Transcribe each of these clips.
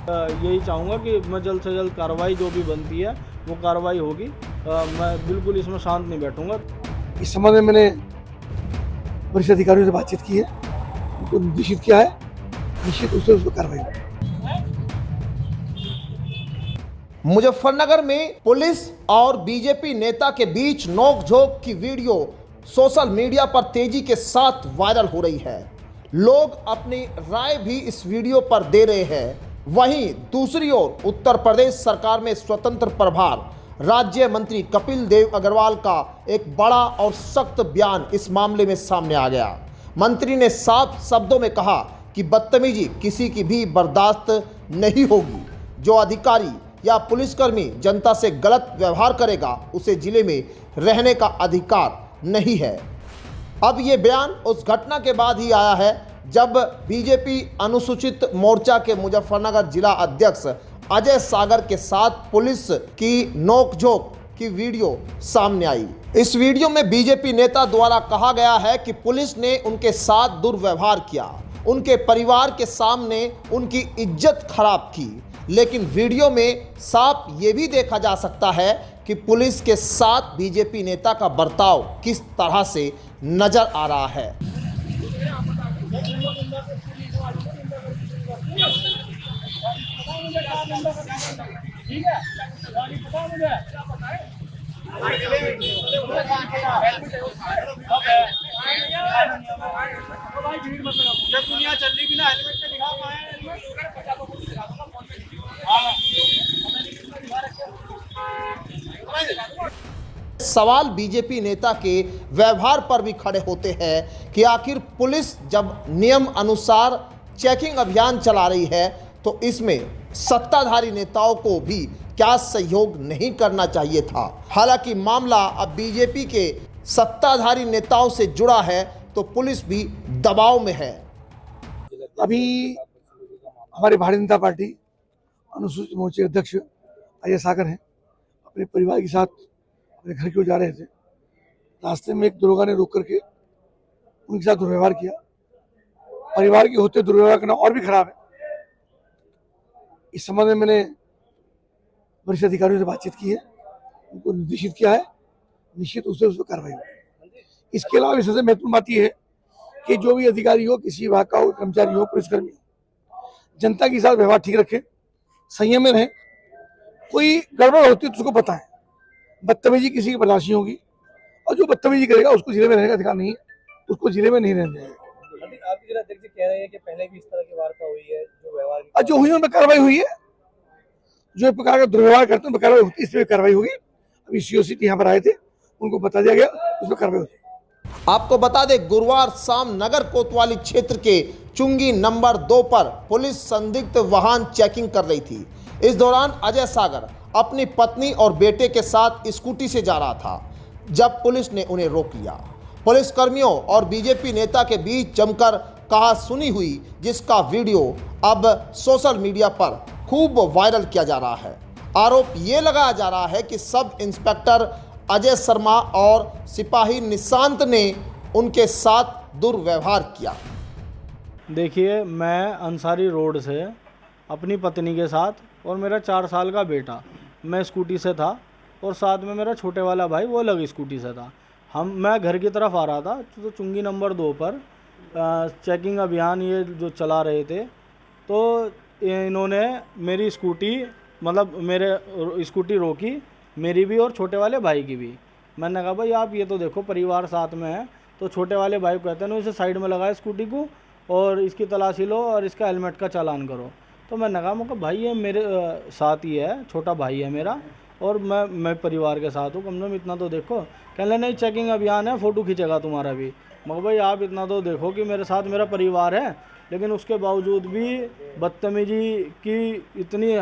यही चाहूँगा कि मैं जल्द से जल्द कार्रवाई जो भी बनती है वो कार्रवाई होगी। मैं बिल्कुल इसमें शांत नहीं बैठूँगा। इस संबंध में मैंने वरिष्ठ अधिकारियों से बातचीत की है, उनको निर्देशित किया है, निश्चित रूप से उस पर कार्रवाई होगी। मुजफ्फरनगर में पुलिस और बीजेपी नेता के बीच नोकझोंक की वीडियो सोशल मीडिया पर तेजी के साथ वायरल हो रही है। लोग अपनी राय भी इस वीडियो पर दे रहे हैं। वहीं दूसरी ओर उत्तर प्रदेश सरकार में स्वतंत्र प्रभार राज्य मंत्री कपिल देव अग्रवाल का एक बड़ा और सख्त बयान इस मामले में सामने आ गया। मंत्री ने साफ शब्दों में कहा कि बदतमीजी किसी की भी बर्दाश्त नहीं होगी। जो अधिकारी या पुलिसकर्मी जनता से गलत व्यवहार करेगा उसे जिले में रहने का अधिकार नहीं है। अब ये बयान उस घटना के बाद ही आया है जब बीजेपी अनुसूचित मोर्चा के मुजफ्फरनगर जिला अध्यक्ष अजय सागर के साथ पुलिस की नोकझोंक की वीडियो सामने आई। इस वीडियो में बीजेपी नेता द्वारा कहा गया है कि पुलिस ने उनके साथ दुर्व्यवहार किया, उनके परिवार के सामने उनकी इज्जत खराब की। लेकिन वीडियो में साफ ये भी देखा जा सकता है कि पुलिस के साथ बीजेपी नेता का बर्ताव किस तरह से नजर आ रहा है। दुनिया चल रही बिना हेलमेट के दिखा पाए। सवाल बीजेपी नेता के व्यवहार पर भी खड़े होते हैं कि आखिर पुलिस जब नियम अनुसार चेकिंग अभियान चला रही है तो इसमें सत्ताधारी नेताओं को भी क्या सहयोग नहीं करना चाहिए था। हालांकि मामला अब बीजेपी के सत्ताधारी नेताओं से जुड़ा है तो पुलिस भी दबाव में है। अभी हमारे भारतीय जनता पार्टी अनुसूचित मोर्चे अध्यक्ष अजय सागर हैं, अपने परिवार के साथ अपने घर की ओर जा रहे थे। रास्ते में एक दरोगा ने रोक करके उनके साथ दुर्व्यवहार किया। परिवार के होते दुर्व्यवहार करना और भी खराब है। इस संबंध में मैंने वरिष्ठ अधिकारियों से बातचीत की है, उनको निर्देशित किया है, निश्चित रूप से उस पर कार्रवाई होगी। इसके अलावा सबसे महत्वपूर्ण बात यह है कि जो भी अधिकारी हो, किसी विभाग का हो, कर्मचारी हो, पुलिसकर्मी हो, जनता के साथ व्यवहार ठीक रखे, संयम में रहे। कोई गड़बड़ होती है तो उसको बताएं। बदतमीजी किसी की बर्दाश्त नहीं होगी और जो बदतमीजी करेगा उसको जिले में रहने का अधिकार नहीं है, उसको जिले में नहीं रहने देंगे। आपके जिला अध्यक्ष कह रहे हैं कि पहले भी इस तरह की वार्ता हुई है, जो व्यवहार जो हुई उनमें कार्रवाई हुई है। जो एक प्रकार का दुर्व्यवहार करते हैं कार्रवाई होती है, इस पर कार्रवाई होगी। अभी सीओ यहाँ पर आए थे, उनको बता दिया गया, उस पर कार्रवाई होती है। आपको बता दें, गुरुवार शाम नगर कोतवाली क्षेत्र के चुंगी नंबर 2 पर पुलिस संदिग्ध वाहन चेकिंग कर रही थी। इस दौरान अजय सागर अपनी पत्नी और बेटे के साथ स्कूटी से जा रहा था जब पुलिस ने उन्हें रोक लिया। पुलिस कर्मियों और बीजेपी नेता के बीच जमकर कहासुनी हुई, जिसका वीडियो अब सोशल मीडिया पर खूब वायरल किया जा रहा है। आरोप ये लगाया जा रहा है कि सब इंस्पेक्टर अजय शर्मा और सिपाही निशांत ने उनके साथ दुर्व्यवहार किया। देखिए, मैं अंसारी रोड से अपनी पत्नी के साथ और मेरा 4 साल का बेटा, मैं स्कूटी से था और साथ में मेरा छोटे वाला भाई वो अलग स्कूटी से था। मैं घर की तरफ आ रहा था तो चुंगी नंबर 2 पर चेकिंग अभियान ये जो चला रहे थे, तो इन्होंने मेरी स्कूटी मेरे स्कूटी रोकी, मेरी भी और छोटे वाले भाई की भी। मैंने कहा भाई आप ये तो देखो परिवार साथ में है। तो छोटे वाले भाई को कहते हैं इसे साइड में लगाए स्कूटी को और इसकी तलाशी लो और इसका हेलमेट का चालान करो। तो मैंने कहा भाई ये मेरे साथ ही है, छोटा भाई है मेरा और मैं परिवार के साथ हूँ, कम से कम इतना तो देखो। कहने नहीं चेकिंग अभियान है, फ़ोटो खींचेगा तुम्हारा भी। मगर भाई आप इतना तो देखो कि मेरे साथ मेरा परिवार है। लेकिन उसके बावजूद भी बदतमीजी की इतनी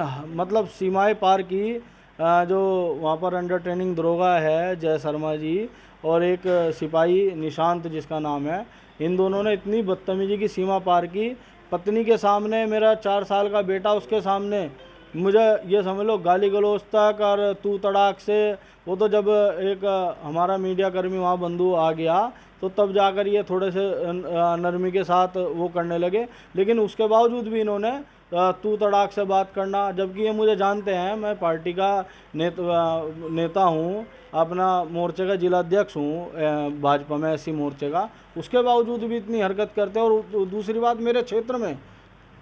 सीमाएं पार की। जो वहाँ पर अंडर ट्रेनिंग दरोगा है जय शर्मा जी और एक सिपाही निशांत जिसका नाम है, इन दोनों ने इतनी बदतमीजी की सीमा पार की। पत्नी के सामने, मेरा 4 साल का बेटा उसके सामने मुझे ये समझ लो गाली गलौज तक और तू तड़ाक से, वो तो जब एक हमारा मीडिया कर्मी वहाँ बंधु आ गया तो तब जाकर ये थोड़े से नरमी के साथ वो करने लगे, लेकिन उसके बावजूद भी इन्होंने तू तड़ाक से बात करना, जबकि ये मुझे जानते हैं, मैं पार्टी का नेता हूँ, अपना मोर्चे का जिला अध्यक्ष हूँ भाजपा में एससी मोर्चे का, उसके बावजूद भी इतनी हरकत करते हैं। और दूसरी बात मेरे क्षेत्र में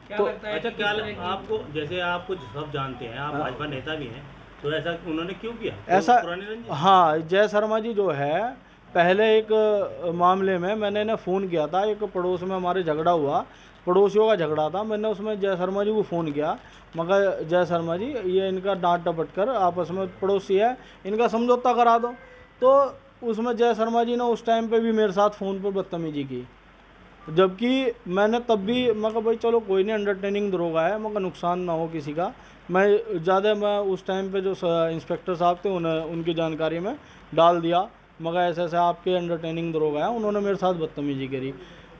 क्या लगता है अच्छा, क्या आपको, जैसे आपको सब जानते हैं, आप भाजपा नेता भी हैं, तो ऐसा उन्होंने क्यों किया? ऐसा पुरानी रंजिश? हाँ, जय शर्मा जी जो है, पहले एक मामले में मैंने इन्हें फ़ोन किया था, एक पड़ोस में हमारे झगड़ा हुआ, पड़ोसियों का झगड़ा था, मैंने उसमें जय शर्मा जी को फ़ोन किया, मगर जय शर्मा जी ये इनका डांट डपट कर आपस में पड़ोसी है, इनका समझौता करा दो। तो उसमें जय शर्मा जी ने उस टाइम पे भी मेरे साथ फ़ोन पर बदतमीजी की, जबकि मैंने तब भी मगर भाई चलो कोई नहीं, अंडरटेनिंग दरोगा है, मगर नुकसान ना हो किसी का। मैं उस टाइम पे जो इंस्पेक्टर साहब थे उनकी जानकारी में डाल दिया, मगर ऐसे ऐसे आपके अंडरटेनिंग दरोगा है, उन्होंने मेरे साथ बदतमीजी करी।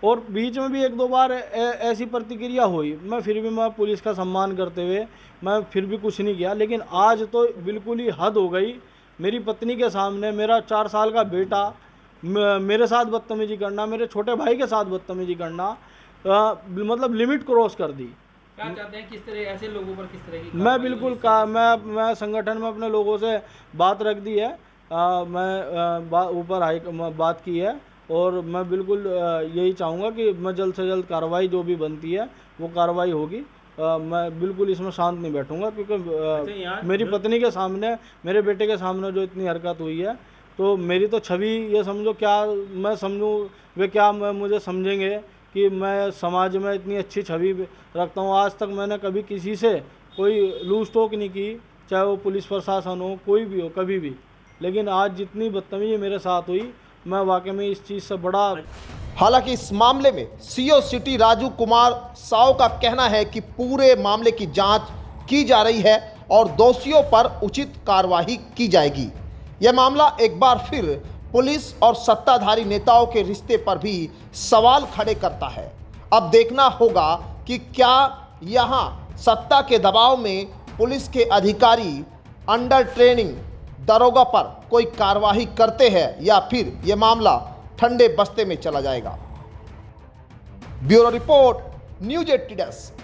और बीच में भी एक दो बार ऐसी प्रतिक्रिया हुई, मैं पुलिस का सम्मान करते हुए मैं फिर भी कुछ नहीं किया, लेकिन आज तो बिल्कुल ही हद हो गई। मेरी पत्नी के सामने मेरा 4 साल का बेटा मेरे साथ बदतमीजी करना, मेरे छोटे भाई के साथ बदतमीजी करना, मतलब लिमिट क्रॉस कर दी। क्या चाहते हैं, किस तरह ऐसे लोगों पर किस तरह की मैं बिल्कुल मैं संगठन में अपने लोगों से बात रख दी है, ऊपर बात की है, और मैं बिल्कुल यही चाहूँगा कि मैं जल्द से जल्द कार्रवाई जो भी बनती है वो कार्रवाई होगी। मैं बिल्कुल इसमें शांत नहीं बैठूँगा, क्योंकि मेरी पत्नी के सामने, मेरे बेटे के सामने जो इतनी हरकत हुई है, तो मेरी तो छवि ये समझो, क्या मैं समझूँ, वे क्या मुझे समझेंगे कि मैं समाज में इतनी अच्छी छवि रखता हूँ। आज तक मैंने कभी किसी से कोई लूज टॉक नहीं की, चाहे वो पुलिस प्रशासन हो, कोई भी हो, कभी भी, लेकिन आज जितनी बदतमीजी मेरे साथ हुई, मैं वाकई में इस चीज़ से बड़ा। हालांकि इस मामले में सीओ सिटी राजू कुमार साव का कहना है कि पूरे मामले की जांच की जा रही है और दोषियों पर उचित कार्रवाई की जाएगी। यह मामला एक बार फिर पुलिस और सत्ताधारी नेताओं के रिश्ते पर भी सवाल खड़े करता है। अब देखना होगा कि क्या यहाँ सत्ता के दबाव में पुलिस के अधिकारी अंडर ट्रेनिंग दरोगा पर कोई कार्रवाई करते हैं या फिर यह मामला ठंडे बस्ते में चला जाएगा। Bureau report, news 80 desk.